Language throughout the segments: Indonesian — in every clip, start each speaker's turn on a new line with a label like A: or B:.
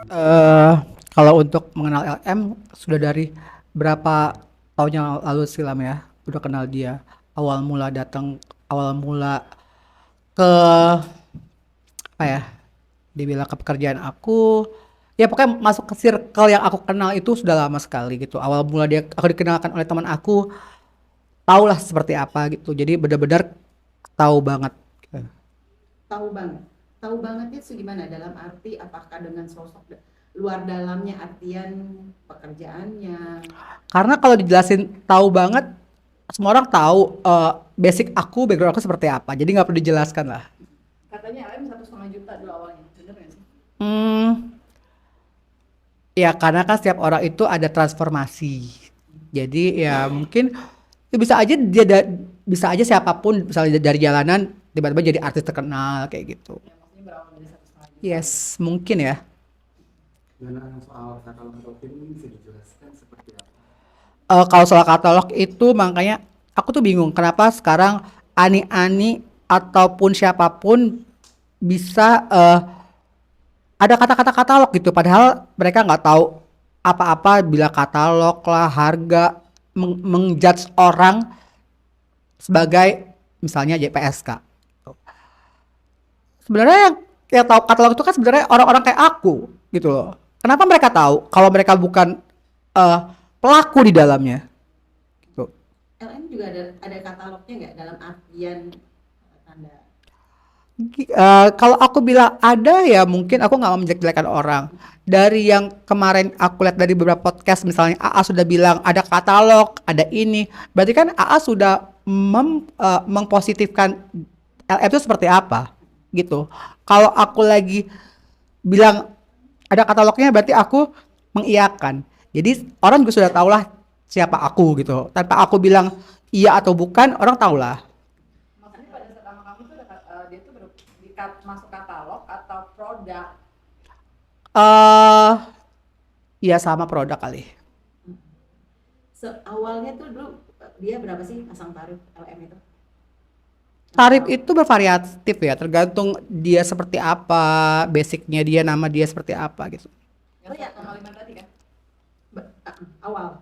A: Eh, Kalau untuk mengenal LM sudah dari berapa tahun yang lalu sih Lam ya, udah kenal dia. Awal mula datang, awal mula ke apa ya, dibilang ke pekerjaan aku. Ya pokoknya masuk ke circle yang aku kenal itu sudah lama sekali gitu. Awal mula dia aku dikenalkan oleh teman aku, tahulah seperti apa gitu. Jadi benar-benar tahu banget.
B: Tahu banget. Tahu bangetnya itu gimana? Dalam arti apakah dengan sosok luar dalamnya, artian pekerjaannya?
A: Karena kalau dijelasin tahu banget, semua orang tahu basic aku, background aku seperti apa. Jadi nggak perlu dijelaskan lah.
B: Katanya LM 1,5 juta dulu awalnya, bener nggak sih?
A: Hmm, ya karena kan setiap orang itu ada transformasi. Jadi ya mungkin ya bisa aja bisa aja siapapun misalnya dari jalanan tiba-tiba jadi artis terkenal kayak gitu.
B: Ya, maksudnya berawal dari 1,5 juta.
A: Yes, mungkin ya.
C: Gimana soal katalog profil ini bisa dijelaskan seperti apa?
A: Kalau soal katalog itu makanya aku tuh bingung kenapa sekarang ani-ani ataupun siapapun bisa ada kata-kata katalog gitu padahal mereka nggak tahu apa-apa bila katalog lah harga mengjudge orang sebagai misalnya JPSK. Sebenarnya yang tahu katalog itu kan sebenarnya orang-orang kayak aku gitu loh. Kenapa mereka tahu kalau mereka bukan eh, pelaku di dalamnya? Gitu.
B: LM juga ada katalognya nggak dalam artian tanda?
A: Kalau aku bilang ada ya mungkin aku nggak mau menjelek-jelekan orang. Dari yang kemarin aku lihat dari beberapa podcast misalnya AA sudah bilang ada katalog, ada ini. Berarti kan AA sudah mengpositifkan LF itu seperti apa gitu. Kalau aku lagi bilang ada katalognya berarti aku mengiyakan. Jadi orang juga sudah tahulah siapa aku gitu. Tanpa aku bilang iya atau bukan, orang tahulah.
B: Maksudnya pada saat sama kamu tuh dia tuh masuk katalog atau produk?
A: Eh ya sama produk kali.
B: Awalnya tuh dulu dia berapa sih pasang tarif LM itu?
A: Tarif itu bervariatif ya, tergantung dia seperti apa, basicnya dia, nama dia seperti apa gitu.
B: Yang 1,5 tadi kan? Awal.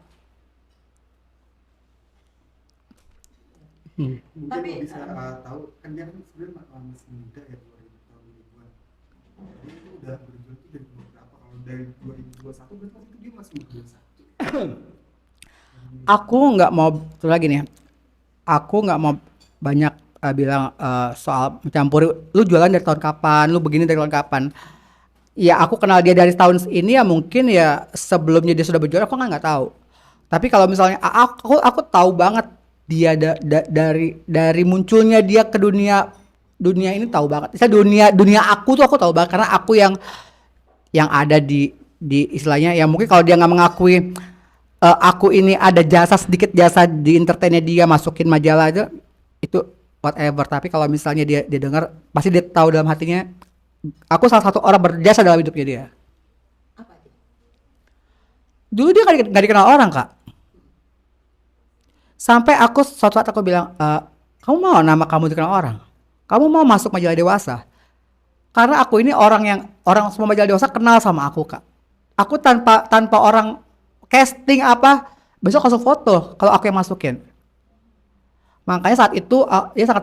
A: Hmm.
C: Mungkin
B: Tapi
C: kok bisa tahu kan dia kan sebenarnya masih muda ya 2000 tahun 2000-an. Jadi itu udah berjuang itu dari tahun berapa? Kalau dari 2021 berarti waktu itu dia masih umur 21.
A: Aku nggak mau tuh lagi nih, aku nggak mau banyak bilang soal mencampuri. Lu jualan dari tahun kapan, lu begini dari tahun kapan. Ya aku kenal dia dari tahun ini ya mungkin ya sebelumnya dia sudah berjualan aku nggak tahu. Tapi kalau misalnya aku tahu banget dia dari munculnya dia ke dunia dunia ini tahu banget. Saya dunia dunia aku tuh aku tahu banget karena aku yang ada di istilahnya ya mungkin kalau dia nggak mengakui aku ini ada jasa sedikit jasa di entertainnya dia masukin majalah aja itu whatever. Tapi kalau misalnya dia dengar pasti dia tahu dalam hatinya aku salah satu orang berjasa dalam hidupnya dia.
B: apa itu?
A: Dulu dia nggak dikenal orang kak. Sampai aku suatu saat aku bilang, kamu mau nama kamu dikenal orang? Kamu mau masuk majalah dewasa? Karena aku ini orang semua majalah dewasa kenal sama aku kak. Aku tanpa tanpa orang casting apa besok langsung foto kalau aku yang masukin. Makanya saat itu dia sangat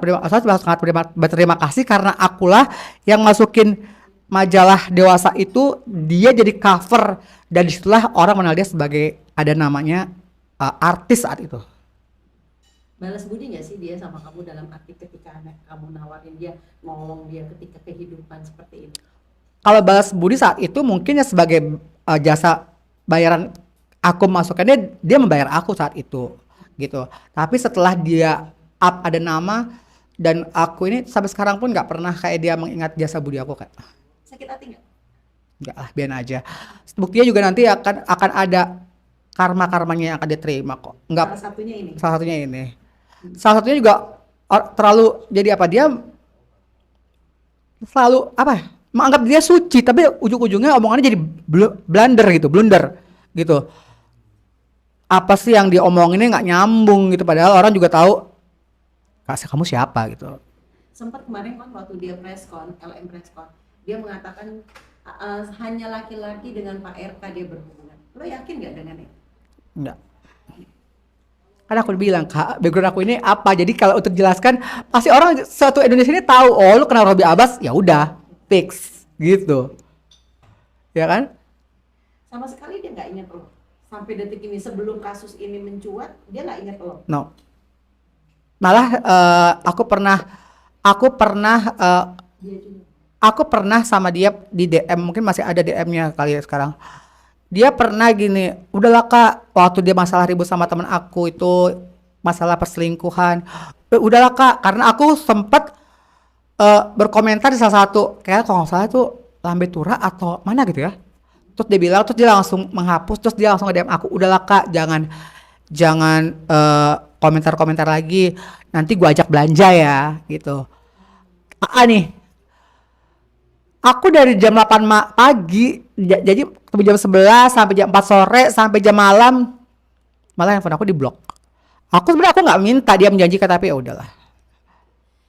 A: berterima kasih karena akulah yang masukin majalah dewasa itu dia jadi cover dan disitulah orang mengenal dia sebagai ada namanya artis saat itu.
B: Balas budi nggak sih dia sama kamu dalam arti ketika kamu nawarin dia, nolong dia ketika kehidupan seperti ini?
A: Kalau balas budi saat itu mungkin ya sebagai jasa bayaran aku masukannya dia membayar aku saat itu gitu. Tapi setelah dia up ada nama dan aku ini sampai sekarang pun nggak pernah kayak dia mengingat jasa budi aku kak.
B: Sakit hati nggak?
A: Nggak lah, biarin aja. Buktinya juga nanti akan ada karma-karmanya yang akan diterima kok. Nggak
B: Salah satunya ini.
A: salah satunya ini. Salah satunya juga terlalu jadi apa dia selalu apa ya, menganggap dia suci tapi ujung-ujungnya omongannya jadi blunder gitu. Apa sih yang dia omonginnya nggak nyambung gitu padahal orang juga tahu kasih kamu siapa gitu.
B: Sempat kemarin kan waktu dia press con, LM press con, dia mengatakan hanya laki-laki dengan Pak RK dia berhubungan. Lo yakin nggak dengan itu?
A: Enggak. Kan aku bilang, Kak, background aku ini apa. Jadi kalau untuk jelaskan, pasti orang satu Indonesia ini tahu, oh lu kenal Robby Abbas, ya udah, fix gitu. Ya kan?
B: Sama sekali dia nggak ingat lo. Sampai detik ini sebelum kasus ini mencuat, dia nggak ingat lo.
A: No. Malah aku pernah
B: Dia juga.
A: aku pernah sama dia di DM, mungkin masih ada DM-nya kali ya sekarang. Dia pernah gini, udahlah Kak, waktu dia masalah ribut sama teman aku itu masalah perselingkuhan. Udahlah Kak, karena aku sempet berkomentar di salah satu, kayak kalau nggak salah itu Lambe Tura atau mana gitu ya. Terus dia bilang, terus dia langsung menghapus, terus dia langsung nge-DM aku, udahlah Kak, jangan komentar-komentar lagi, nanti gua ajak belanja ya gitu. Nih, aku dari jam 8 pagi, jadi sampai jam 11, sampai jam 4 sore, sampai jam malam, malah handphone aku diblok. Aku sebenarnya aku nggak minta dia menjanjikan, tapi ya udahlah.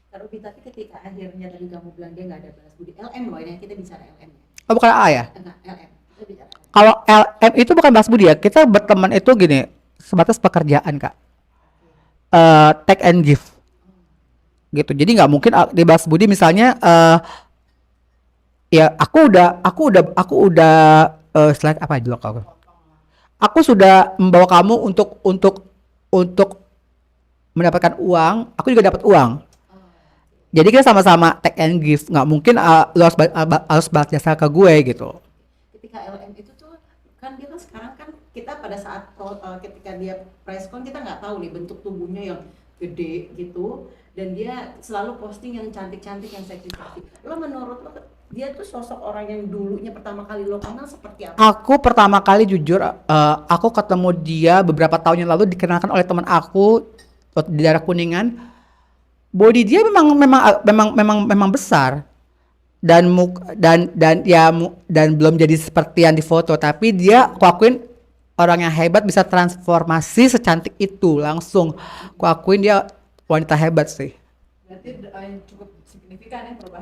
B: Tapi ketika akhirnya tadi kamu bilang dia nggak ada balas budi, LM loh ini kita bicara LM ya.
A: Oh bukan A ya?
B: Enggak, LM. Kita bicara LM.
A: Kalau LM itu bukan bahas budi ya, kita berteman itu gini, sebatas pekerjaan Kak. Take and give. Gitu, jadi nggak mungkin dibahas budi misalnya ya aku udah slide apa dulu aku sudah membawa kamu untuk mendapatkan uang, aku juga dapat uang, jadi kita sama-sama take and give, nggak mungkin lo harus balas jasa ke gue gitu.
B: Ketika LM itu tuh kan dia kan sekarang kan kita pada saat ketika dia preskon kita nggak tahu nih bentuk tubuhnya yang gede gitu, dan dia selalu posting yang cantik-cantik, yang seksi-seksi. Lo menurut lo dia tuh sosok orang yang dulunya pertama kali lo kenal seperti apa?
A: Aku pertama kali jujur, aku ketemu dia beberapa tahun yang lalu, dikenalkan oleh teman aku di daerah Kuningan. Body dia memang besar dan dan belum jadi seperti yang di foto, tapi dia aku akuin orang yang hebat, bisa transformasi secantik itu langsung. Aku akuin dia wanita hebat sih.
D: Berarti cukup signifikan ya perubahan.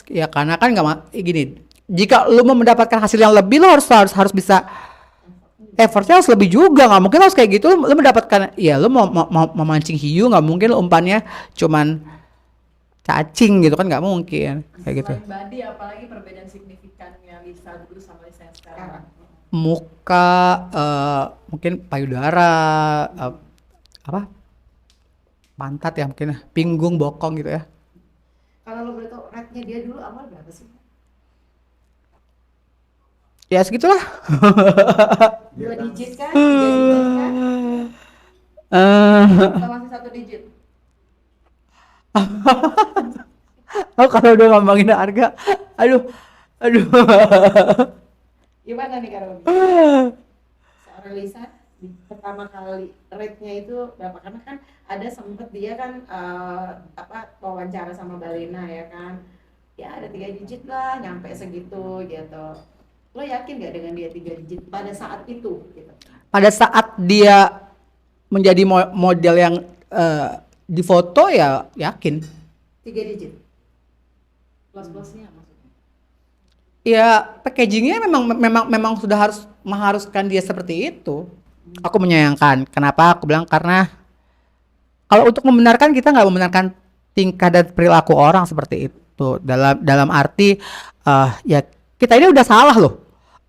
A: Ya karena kan gini, jika lu mau mendapatkan hasil yang lebih, lu harus bisa effortnya harus lebih juga. Nggak mungkin harus kayak gitu lu mendapatkan, ya lu mau memancing hiu, nggak mungkin lu umpannya cuman cacing gitu kan, nggak mungkin kayak gitu.
D: Selain body, apalagi perbedaan signifikannya Lisa dulu sama Lisa yang sekarang?
A: Muka, mungkin payudara, apa pantat ya, mungkin pinggung, bokong gitu ya.
B: Kalau lo boleh tahu rate-nya dia dulu awal berapa sih?
A: Ya segitulah.
B: 2 digit kan? 3 digit kan?
D: Atau masih 1 digit?
A: Oh kalau udah ngomongin harga, aduh.
B: Gimana nih kalau seorang Lisa pertama kali rate-nya itu berapa? Karena kan ada sempet dia kan wawancara sama Balena ya kan, ya ada 3 digit lah, nyampe segitu gitu. Lo yakin gak dengan dia 3 digit pada saat itu gitu?
A: Pada saat dia menjadi model yang di foto, ya yakin.
B: 3 digit
D: Plus-plusnya maksudnya?
A: Ya packagingnya memang sudah mengharuskan dia seperti itu. Aku menyayangkan. Kenapa? Aku bilang karena kalau untuk membenarkan, kita nggak membenarkan tingkah dan perilaku orang seperti itu. Dalam arti ya kita ini udah salah loh.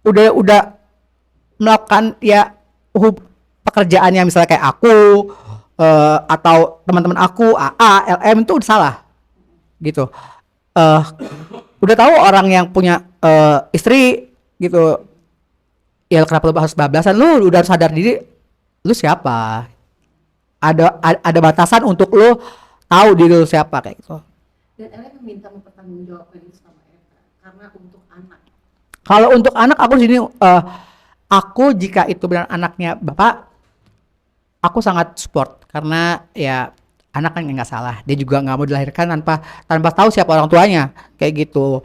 A: Udah melakukan ya pekerjaan yang misalnya kayak aku atau teman-teman aku AA, LM itu udah salah gitu. Udah tahu orang yang punya istri gitu, ya kenapa lu harus bablasan? Lu udah harus sadar diri, lu siapa? Ada batasan untuk lu tahu diri lu siapa kayak gitu.
B: dan LM meminta mempertanggungjawabkan itu sama Eka karena untuk anak.
A: Kalau untuk anak, aku di sini aku jika itu benar anaknya bapak, aku sangat support karena ya anak kan nggak salah, dia juga nggak mau dilahirkan tanpa tahu siapa orang tuanya kayak gitu.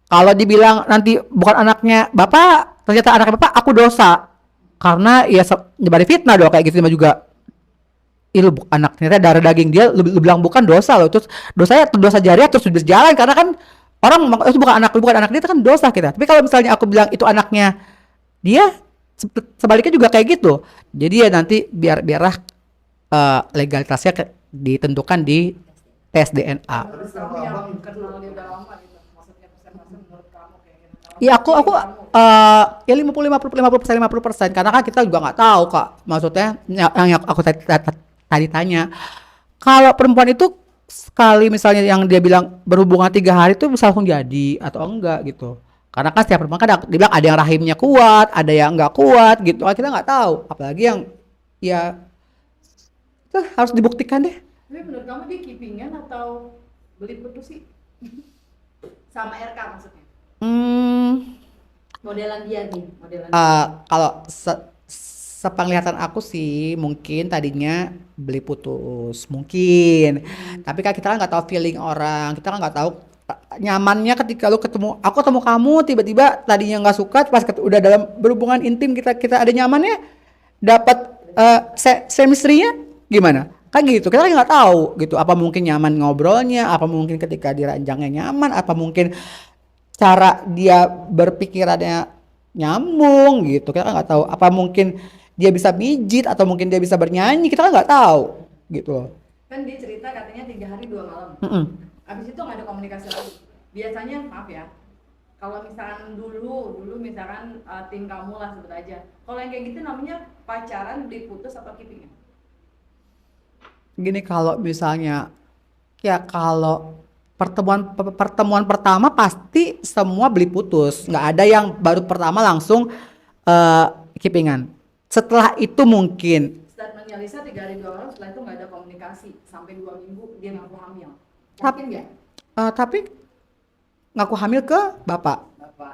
A: Kalau dibilang nanti bukan anaknya bapak, ternyata anaknya bapak, aku dosa karena ya nyebarin fitnah dong kayak gitu juga. Lu anak ternyata darah daging dia, lu bilang bukan, dosa loh. Terus dosa jariah terus berjalan karena kan orang itu bukan anak dia, itu kan dosa kita. Tapi kalau misalnya aku bilang itu anaknya dia, sebaliknya juga kayak gitu. Jadi ya nanti biarlah legalitasnya ditentukan di tes DNA.
D: Menurut kamu yang kenal dia udah lama gitu, maksudnya persentase menurut kamu kayak gitu.
A: Ya aku ya 50% karena kan kita juga nggak tahu Kak. Maksudnya yang aku tadi tanya, kalau perempuan itu sekali misalnya yang dia bilang berhubungan 3 hari itu bisa langsung jadi atau enggak gitu. Karena kan setiap perempuan kan dia bilang ada yang rahimnya kuat, ada yang enggak kuat gitu. Kita nggak tahu. Apalagi yang ya itu harus dibuktikan deh.
D: Tapi menurut kamu dia keepingan atau beli putus sih? Sama RK maksudnya?
B: Modelan dia nih, modelan
A: Kalau sepenglihatan aku sih mungkin tadinya beli putus mungkin, tapi kan kita kan nggak tahu feeling orang, kita kan nggak tahu nyamannya ketika lu aku ketemu kamu tiba-tiba tadinya nggak suka pas udah dalam berhubungan intim kita ada nyamannya, dapat chemistry-nya gimana kan gitu, kita kan nggak tahu gitu, apa mungkin nyaman ngobrolnya, apa mungkin ketika diranjangnya nyaman, apa mungkin cara dia berpikirannya nyambung gitu, kita kan nggak tahu, apa mungkin dia bisa pijit atau mungkin dia bisa bernyanyi, kita kan nggak tahu gitu loh.
D: Kan dia cerita katanya 3 hari 2 malam. Abis itu nggak ada komunikasi lagi. Biasanya maaf ya, kalau misalkan dulu misalkan tim kamu lah sebut aja, kalau yang kayak gitu namanya pacaran, diputus atau keeping?
A: Gini, kalau misalnya ya kalau pertemuan pertama pasti semua beli putus, nggak ada yang baru pertama langsung keepingan. Setelah itu mungkin
D: Statementnya Lisa 3 hari 2 malam, setelah itu nggak ada komunikasi sampai 2 minggu dia ngaku hamil.
B: yakin nggak?
A: tapi ngaku hamil ke bapak.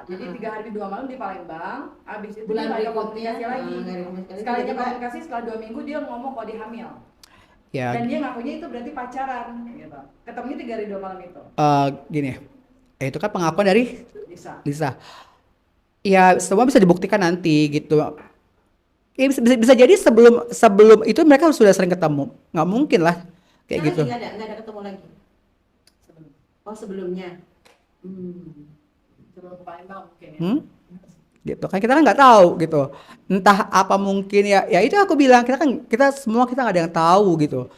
D: Jadi 3 hari 2 malam di Palembang, abis itu
B: Bulan
D: dia nggak ada
B: berikutnya,
D: komunikasi lagi.
B: nggak ada komunikasi.
D: Sekalinya
B: Tiba-tiba-
D: komunikasi setelah 2 minggu dia ngomong kalau dia hamil.
A: Ya
D: Dan dia ngakunya itu berarti pacaran gitu. Ketemunya 3 hari 2 malam itu.
A: gini, itu kan pengakuan dari
D: Bisa.
A: Lisa. Ya semua bisa dibuktikan nanti gitu. Ya, bisa jadi sebelum itu mereka sudah sering ketemu, nggak mungkin lah kayak gitu.
B: Nggak ada ketemu lagi. Sebelumnya.
D: Sebelum ke Palembang mungkin ya.
A: Gitu kan kita kan nggak tahu gitu, entah apa mungkin ya itu aku bilang kita semua kita nggak ada yang tahu gitu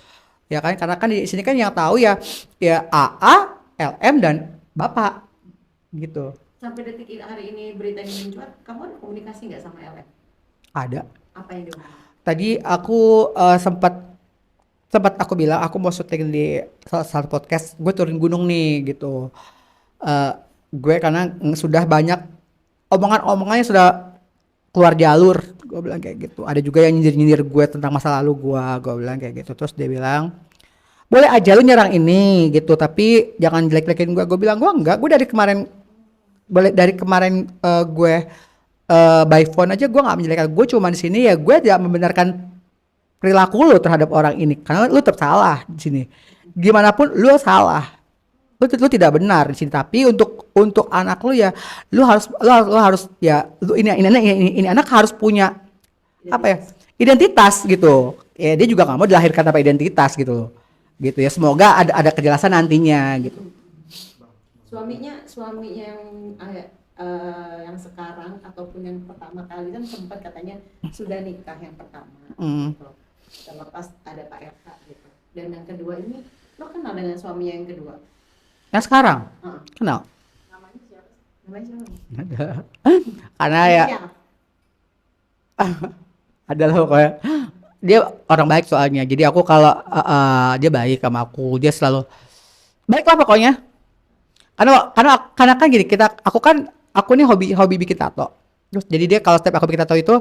A: ya kan, karena kan di sini kan yang tahu ya AA, LM dan bapak gitu.
B: Sampai detik hari ini berita ini mencuat, kamu ada komunikasi nggak sama LM?
A: Ada.
B: Apa yang dia ngomong?
A: Tadi aku sempat aku bilang aku mau syuting di salah satu podcast, gue turun gunung nih gitu. Gue karena sudah banyak omongannya sudah keluar jalur, gue bilang kayak gitu. Ada juga yang nyindir gue tentang masa lalu gue bilang kayak gitu. Terus dia bilang, boleh aja lu nyerang ini gitu, tapi jangan jelek-jelekin gue. Gue bilang gue enggak, gue dari kemarin gue by phone aja gue nggak menjelekkan. Gue cuma di sini ya gue tidak membenarkan perilaku lu terhadap orang ini, karena lu tetap salah di sini. Gimana pun lu salah. Lu tidak benar di sini, tapi untuk anak lu ya lu harus ya ini anak harus punya apa ya, identitas gitu ya. Dia juga nggak mau dilahirkan tanpa identitas gitu gitu ya. Semoga ada kejelasan nantinya gitu.
B: Suaminya yang sekarang ataupun yang pertama kali kan sempat katanya sudah nikah yang pertama gitu. Terlepas ada Pak RK gitu, dan yang kedua ini lo kenal dengan suami yang kedua?
A: Yang sekarang kenal
D: Namanya siapa?
B: Namanya siapa?
A: ada karena ya
B: Siapa?
A: adalah pokoknya dia orang baik soalnya. Jadi aku kalau dia baik sama aku, dia selalu baik lah pokoknya. Karena kan gini, aku nih hobi bikin tato. Terus jadi dia kalau setiap aku bikin tato itu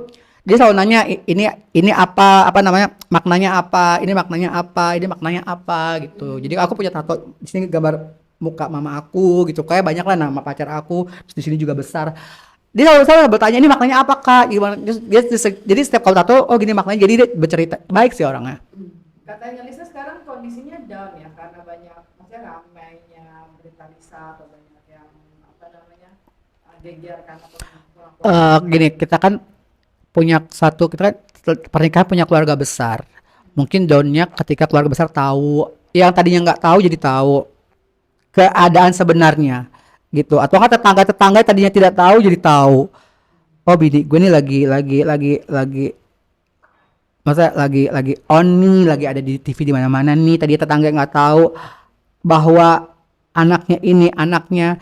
A: dia selalu nanya ini apa namanya, maknanya apa, ini maknanya apa gitu. Jadi aku punya tato di sini gambar muka mama aku gitu, kayak banyak lah nama pacar aku, terus di sini juga besar. Dia selalu bertanya ini maknanya apa Kak, gimana. Jadi setiap kalau tato oh gini maknanya, jadi dia bercerita. Baik sih orangnya.
D: Katanya Lisa sekarang kondisinya down ya, karena banyak maksudnya ramainya berita Lisa atau banyak yang apa namanya geger kan atau kurang.
A: Gini, kita kan pernikahan punya keluarga besar. Mungkin downnya ketika keluarga besar tahu, yang tadinya nggak tahu jadi tahu keadaan sebenarnya gitu. Atau nggak tetangga tadinya tidak tahu jadi tahu. Oh bini gue nih lagi masa lagi on nih, lagi ada di TV di mana-mana nih. Tadi tetangga nggak tahu bahwa anaknya ini anaknya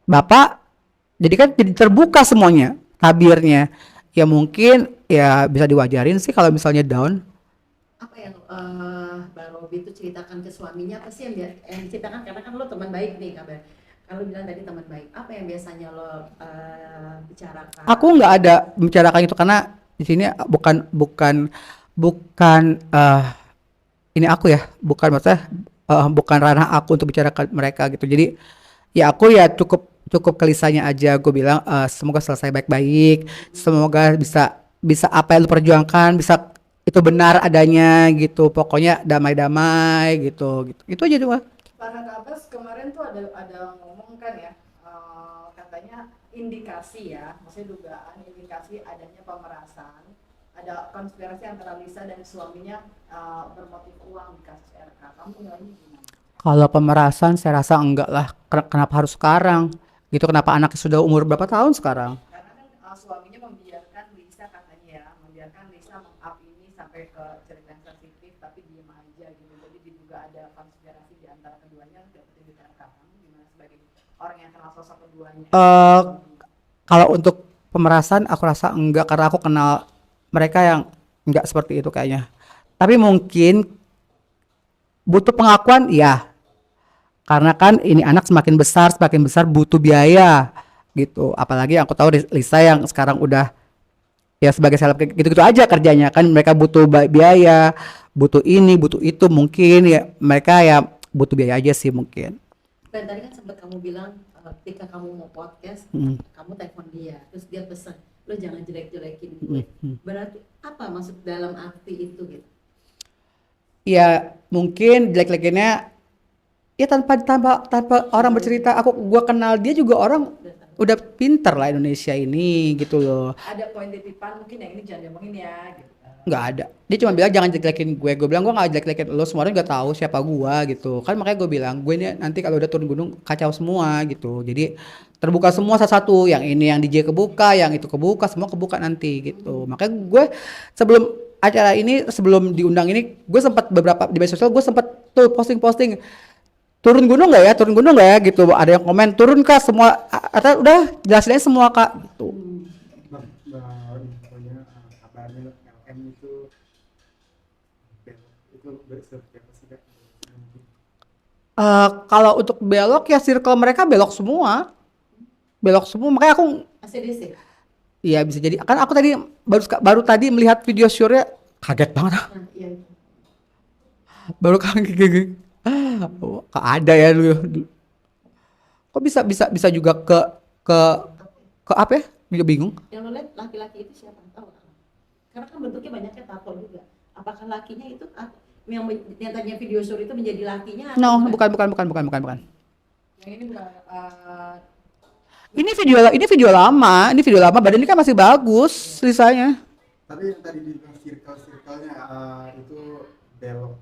A: bapak. Jadi kan jadi terbuka semuanya tabirnya. Ya mungkin ya bisa diwajarin sih kalau misalnya down.
B: Apa yang Mbak Robi itu ceritakan ke suaminya, apa sih yang diceritakan, karena kan lo teman baik nih kabar. Kalau bilang tadi teman baik, apa yang biasanya lo bicarakan?
A: Aku nggak ada membicarakan itu karena di sini bukan ini aku ya, bukan maksudnya bukan ranah aku untuk bicarakan mereka gitu. Jadi ya aku ya cukup kelisanya aja. Gue bilang semoga selesai baik-baik, semoga bisa apa yang lu perjuangkan bisa itu benar adanya gitu. Pokoknya damai-damai gitu. Itu aja cuma.
D: Farhad Abbas kemarin tuh ada ngomong kan ya, katanya indikasi ya, maksudnya dugaan indikasi adanya pemerasan, ada konspirasi antara Lisa dan suaminya bermotif uang di kasus RK. Kamu nilainya gimana?
A: Kalau pemerasan saya rasa enggak lah. Kenapa harus sekarang? Gitu, kenapa anaknya sudah umur berapa tahun sekarang?
D: Karena kan suaminya membiarkan Lisa, katanya ya, membiarkan Lisa meng-up ini sampai ke cerita yang sensitif tapi diem aja gitu. Jadi diduga ada konspirasi di antara keduanya dapetin di RK. Kamu gimana sebagai orang yang kenal sosok keduanya?
A: Kalau untuk pemerasan aku rasa enggak, karena aku kenal mereka yang enggak seperti itu kayaknya. Tapi mungkin butuh pengakuan ya. Karena kan ini anak semakin besar butuh biaya gitu. Apalagi aku tahu Lisa yang sekarang udah ya sebagai seleb gitu-gitu aja kerjanya kan, mereka butuh biaya, butuh ini, butuh itu, mungkin ya mereka ya butuh biaya aja sih mungkin.
B: Dan tadi kan sempat kamu bilang ketika kamu mau podcast, kamu telepon dia, terus dia pesan, lo jangan jelek-jelekin gue. Berarti apa maksud dalam arti itu gitu?
A: Ya mungkin jelek-jelekinnya ya tanpa orang bercerita. Gua kenal dia juga, orang udah pinter lah Indonesia ini gitu loh.
D: Ada poin titipan mungkin yang ini jangan diomongin ya gitu.
A: Nggak ada, dia cuma bilang jangan jelek-jelekin gue. Gue bilang gue nggak jelek-jelekin lo, semua orang juga tahu siapa gue gitu kan. Makanya gue bilang gue ini nanti kalau udah turun gunung kacau semua gitu. Jadi terbuka semua satu-satu, yang ini yang DJ kebuka, yang itu kebuka, semua kebuka nanti gitu. Makanya gue sebelum acara ini, sebelum diundang ini, gue sempat beberapa di media sosial, gue sempat tuh posting turun gunung nggak ya gitu. Ada yang komen turun kak semua, atau udah jelasin aja semua kak gitu.
C: Pokoknya kabarnya LM itu seperti apa sih kak?
A: Kalau untuk belok ya circle mereka belok semua, makanya aku
B: ACDC?
A: iya bisa jadi kan. Aku tadi baru tadi melihat video sure-nya, kaget banget.
B: Nah, iya.
A: Baru kaget. Kok ada ya lu? Kok bisa juga ke apa ya? Juga bingung.
B: Yang lo lihat laki-laki itu siapa? Tahu nggak? Karena kan bentuknya banyaknya tato juga. Apakah lakinya itu yang tadinya video show itu menjadi lakinya?
A: No, bukan.
D: Yang ini bukan
A: Ini video lama. Badannya kan masih bagus Lisanya.
C: Tapi yang tadi dibilang circle-nya itu belok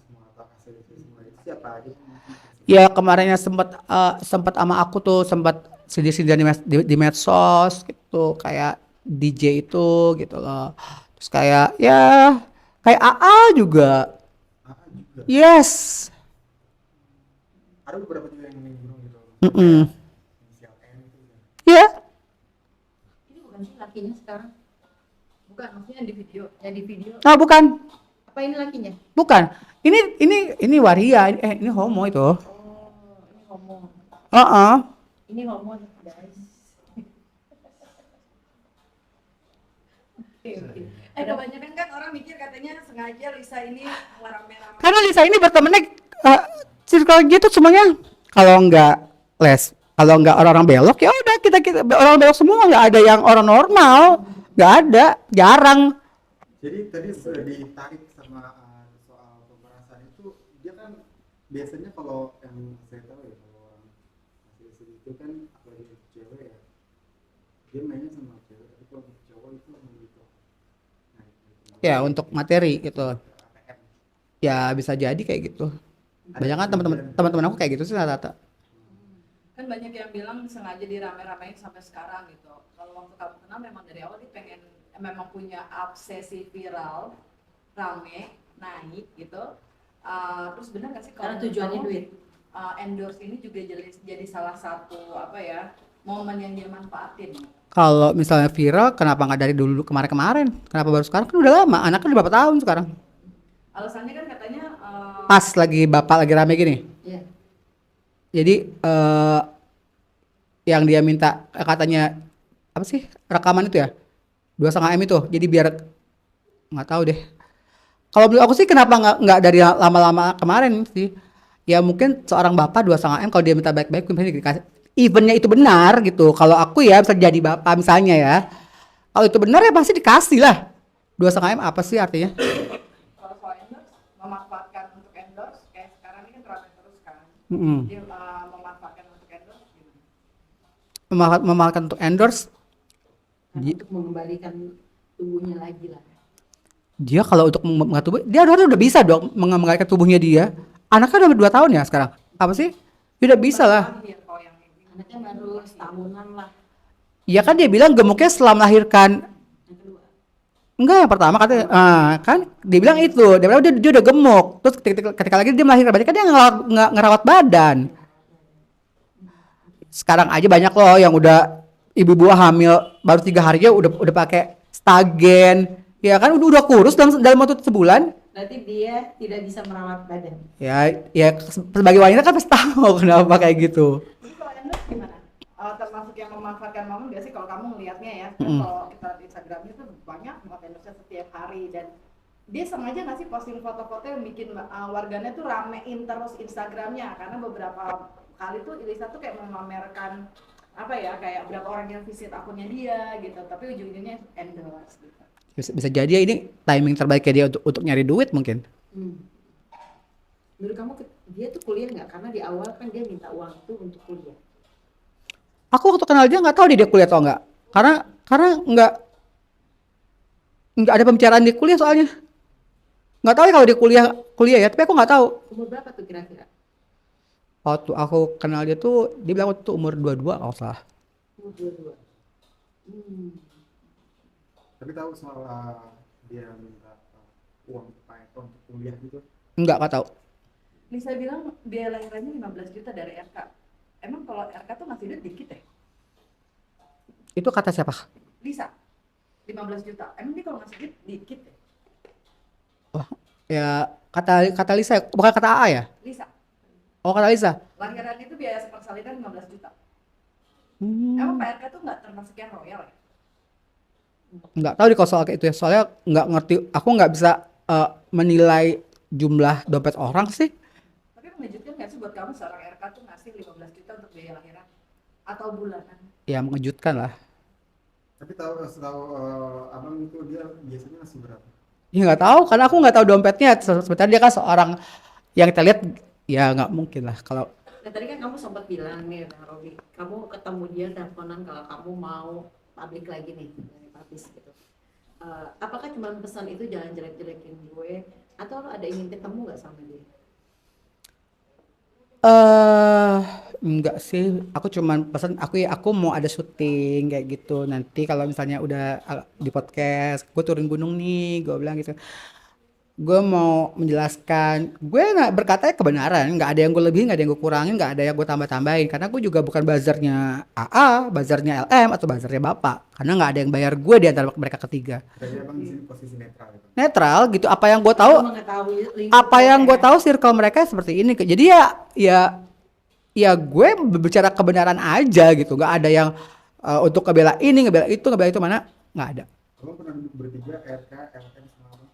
C: semua atau ACDC semua itu siapa aja?
A: Ya kemarinnya sempat sama aku tuh sempat sidir-sidir di medsos gitu, kayak DJ itu gitu loh. Terus kayak AA juga.
C: Juga.
A: Yes.
C: Ada beberapa juga yang nimbrung gitu. Inisial N itu.
A: Iya.
B: Ini bukan sih lakinya sekarang?
D: bukan, maksudnya di video. Yang di video
A: Oh bukan.
B: Apa ini lakinya?
A: Bukan. Ini waria. Ini homo itu.
B: Oh, ini homo. Ini homo guys. Oke.
D: kebanyakan kan orang mikir katanya sengaja Lisa ini ngelarang-larang.
A: Karena Lisa ini bertemannya circle gitu semuanya. Kalau nggak orang-orang belok ya udah kita orang belok semua, nggak ada yang orang normal, nggak ada, jarang.
C: Jadi tadi sudah ditarik sama soal pemerasan itu, dia kan biasanya kalau yang saya tahu ya, kalau orang ACDC itu kan apalagi cewek ya, dia mainnya sama cewek, tapi kalau untuk cowok itu memang gitu. Nah, itu.
A: Ya untuk materi gitu.
C: ATM.
A: Ya bisa jadi kayak gitu. Banyak kan teman-teman aku kayak gitu sih rata-rata.
D: Kan banyak yang bilang sengaja dirame-ramein sampai sekarang gitu. Kalau waktu kamu kenal memang dari awal dia pengen memang punya obsesi viral, rame, naik gitu. Terus benar gak sih
B: Karena
D: kalau
B: tujuannya
D: kamu,
B: duit.
D: endorse ini juga jadi salah satu apa ya, momen yang dia manfaatin.
A: Kalau misalnya viral, kenapa nggak dari dulu kemarin-kemarin? Kenapa baru sekarang? Kan udah lama, anaknya udah berapa tahun sekarang?
D: Alasannya kan katanya
A: Pas lagi bapak lagi rame gini.
B: Iya.
A: Jadi yang dia minta katanya apa sih rekaman itu ya 2,5 M itu. Jadi biar nggak tahu deh. Kalau menurut aku sih kenapa nggak dari lama-lama kemarin sih? Ya mungkin seorang bapak 2,5 M kalau dia minta baik-baik misalnya dikasih eventnya itu benar gitu. Kalau aku ya bisa jadi bapak misalnya ya. Kalau itu benar ya pasti dikasih lah. 2,5 M apa sih artinya?
D: kalau soal endorse, memanfaatkan untuk endorse, kayak sekarang ini kan rame terus kan.
A: Mm-mm.
D: Dia memanfaatkan untuk endorse gimana?
A: Memahalkan untuk endorse
B: Karena untuk mengembalikan tubuhnya lagi lah.
A: dia kalau untuk mengangkat tubuh dia harusnya udah bisa dong mengembalikan tubuhnya dia. Anaknya udah 2 tahun ya sekarang. Apa sih? Dia udah bisa lah.
D: Lahir kalau yang ini.
B: Anaknya baru setahunan lah.
A: Ya kan dia bilang gemuknya setelah melahirkan.
B: Yang kedua.
A: Enggak, yang pertama katanya kan dia bilang itu. Dia bilang dia udah gemuk. Terus ketika lagi dia melahirkan berarti kan dia nggak ngerawat badan. Sekarang aja banyak loh yang udah ibu-ibu hamil baru 3 hari aja udah pakai stagen. Ya kan udah kurus dalam waktu sebulan.
B: Berarti dia tidak bisa merawat badan.
A: Ya sebagai wanita kan pasti tahu kenapa kayak gitu.
D: Jadi kalau endorse gimana? Termasuk yang memanfaatkan momen biasanya kalau kamu ngelihatnya ya, kan
A: Mm-mm.
D: kalau kita di Instagramnya tuh banyak banget endorse setiap hari dan dia sengaja nggak sih posting foto-foto yang bikin warganet tuh ramein terus Instagramnya karena beberapa kali tuh Elisa tuh kayak memamerkan apa ya kayak berapa orang yang visit akunnya dia gitu tapi ujung-ujungnya endorse gitu.
A: Bisa jadi ya ini timing terbaiknya dia untuk nyari duit mungkin.
B: Menurut kamu dia tuh kuliah nggak? Karena di awal kan dia minta uang tuh untuk kuliah.
A: Aku waktu kenal dia nggak tahu dia kuliah atau enggak. Karena nggak ada pembicaraan di kuliah soalnya. Nggak tahu ya kalau dia kuliah ya, tapi aku nggak tahu.
B: Umur berapa tuh kira-kira?
A: Waktu aku kenal dia tuh dia bilang waktu itu umur 22 kalau salah.
B: Umur 22.
C: Tapi tahu soal dia minta uang Pak Eko untuk kuliah gitu.
A: Nggak tahu.
D: Lisa bilang biaya lahirannya 15 juta dari RK. Emang kalau RK tuh ngasih duit dikit ya?
A: Itu kata siapa?
D: Lisa 15 juta. Emang dia kalau ngasih duit dikit ya?
A: Wah, ya kata Lisa, bukan kata AA ya?
D: Lisa,
A: Oh, kata Lisa.
D: lahiran itu biaya persalinan 15 juta.
A: Hmm,
D: Emang Pak RK tuh nggak termasuk yang royal ya?
A: nggak tahu di kalau soal kayak itu ya. Soalnya nggak ngerti, aku nggak bisa menilai jumlah dompet orang sih.
D: Tapi mengejutkan nggak sih buat kamu seorang RK tuh ngasih 15 juta untuk biaya lahiran? Atau bulanan?
A: Ya mengejutkan lah.
C: Tapi setahu abang itu dia biasanya ngasih berapa?
A: Ya nggak tahu, karena aku nggak tahu dompetnya. Sebenarnya dia kan seorang yang kita lihat, ya nggak mungkin lah kalau.
B: Nah tadi kan kamu sempat bilang nih Bang Robi, kamu ketemu dia teleponan kalau kamu mau publik lagi nih dari publis gitu. Apakah cuma pesan itu jangan jelek-jelekin gue atau lo ada ingin ketemu nggak sama dia?
A: Enggak sih, aku cuman pesan aku mau ada syuting kayak gitu. Nanti kalau misalnya udah di podcast, gue turun gunung nih, gue bilang gitu. Gue mau menjelaskan, gue nggak berkata kebenaran, nggak ada yang gue lebihin, nggak ada yang gue kurangin, nggak ada yang gue tambah-tambahin. Karena gue juga bukan buzzernya AA, buzzernya LM atau buzzernya Bapak. Karena nggak ada yang bayar gue di antara mereka ketiga.
C: Jadi abang di sini posisi netral gitu.
A: Netral gitu, apa yang gue tahu,
B: Kamu mengetahui lingkungan
A: apa yang gue
B: mereka.
A: tahu circle mereka seperti ini. Jadi ya gue berbicara kebenaran aja gitu, nggak ada yang untuk ngebela ini, ngebela itu mana, nggak ada.
C: Abang pernah duduk bertiga RK, LM sama abang?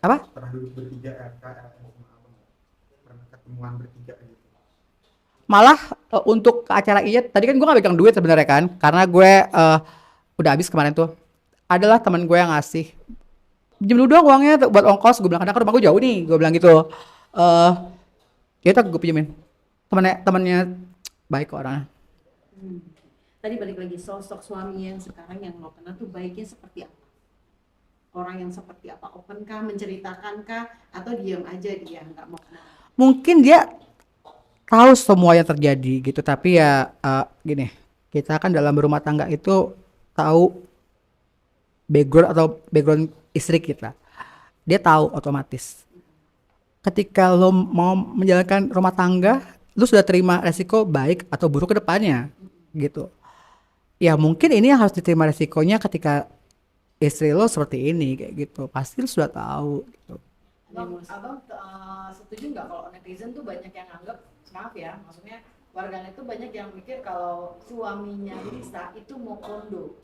A: Apa?
C: Pernah duduk bertiga RK, LM sama abang? Pernah ketemuan bertiga gitu?
A: Malah untuk ke acara ini tadi kan gue nggak pegang duit sebenarnya kan, karena gue udah habis kemarin tuh. Adalah teman gue yang ngasih, pinjam dulu dong uangnya buat ongkos. Gue bilang karena rumah gue jauh nih, gue bilang gitu. Ya udah gue pinjemin. Temannya baik kok orangnya.
B: Tadi balik lagi sosok suami yang sekarang yang lo kenal tuh baiknya seperti apa? Orang yang seperti apa? Open kah, menceritakan kah, atau diam aja dia nggak mau kenal?
A: Mungkin dia tahu semua yang terjadi gitu, tapi ya gini, kita kan dalam berumah tangga itu tahu background istri kita, dia tahu otomatis. Ketika lo mau menjalankan rumah tangga, lo sudah terima resiko baik atau buruk ke depannya gitu. Ya mungkin ini yang harus diterima resikonya ketika istri lo seperti ini kayak gitu, pasti lo sudah tahu gitu.
D: Abang setuju nggak kalau netizen tuh banyak yang anggap, maaf ya, maksudnya warganet tuh banyak yang mikir kalau suaminya Lisa itu mau kondo,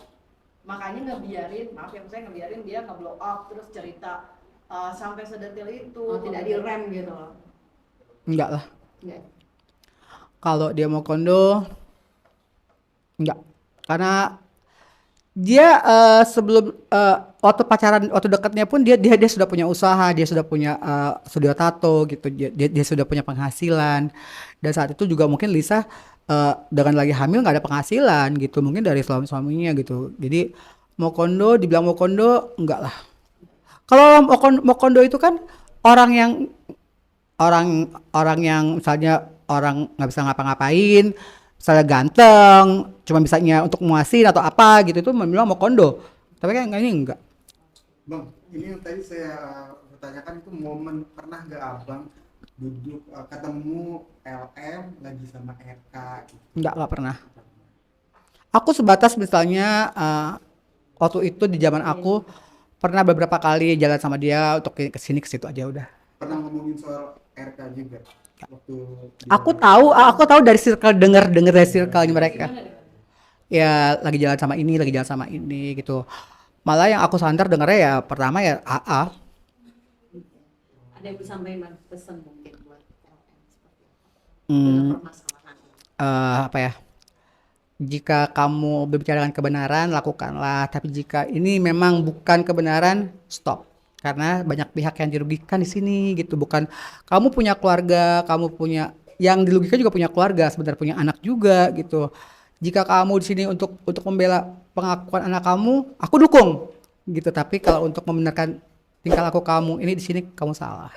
D: makanya ngebiarin, maaf ya, misalnya ngebiarin dia nge-blow up terus cerita sampai sedetil itu,
B: Tidak direm gitu loh.
A: Enggak lah,
B: Enggak.
A: kalau dia mau kondo enggak, karena dia sebelum waktu pacaran, waktu dekatnya pun dia sudah punya usaha, dia sudah punya studio tato gitu, dia sudah punya penghasilan, dan saat itu juga mungkin Lisa dengan lagi hamil nggak ada penghasilan gitu, mungkin dari suaminya gitu. Jadi dibilang mau kondo enggak lah. Kalau mau kondo itu kan orang yang orang yang misalnya orang nggak bisa ngapa-ngapain, misalnya ganteng, cuma bisanya untuk muasin atau apa gitu, itu bilang mau kondo. Tapi kan ini enggak.
C: Bang, ini yang tadi saya bertanyakan itu momen pernah nggak abang duduk ketemu LM lagi sama RK gitu?
A: Enggak pernah. Aku sebatas misalnya waktu itu di zaman aku pernah beberapa kali jalan sama dia untuk ke sini ke situ aja udah.
C: Pernah ngomongin soal RK juga waktu
A: Aku tahu dari circle, denger dari circle-nya mereka. Ya lagi jalan sama ini gitu. Malah yang aku sadar dengernya ya pertama ya AA.
B: Ada yang bisa sampaikan pesan mungkin buat LM seperti apa?
A: Hmm,
B: Dengan permasalahan ini.
A: apa ya? Jika kamu berbicara dengan kebenaran, lakukanlah. Tapi jika ini memang bukan kebenaran, stop. Karena banyak pihak yang dirugikan di sini gitu. Bukan kamu punya keluarga, yang dirugikan juga punya keluarga, sebenarnya punya anak juga gitu. Jika kamu di sini untuk membela pengakuan anak kamu, aku dukung gitu. Tapi kalau untuk membenarkan tingkah laku kamu ini di sini, kamu salah.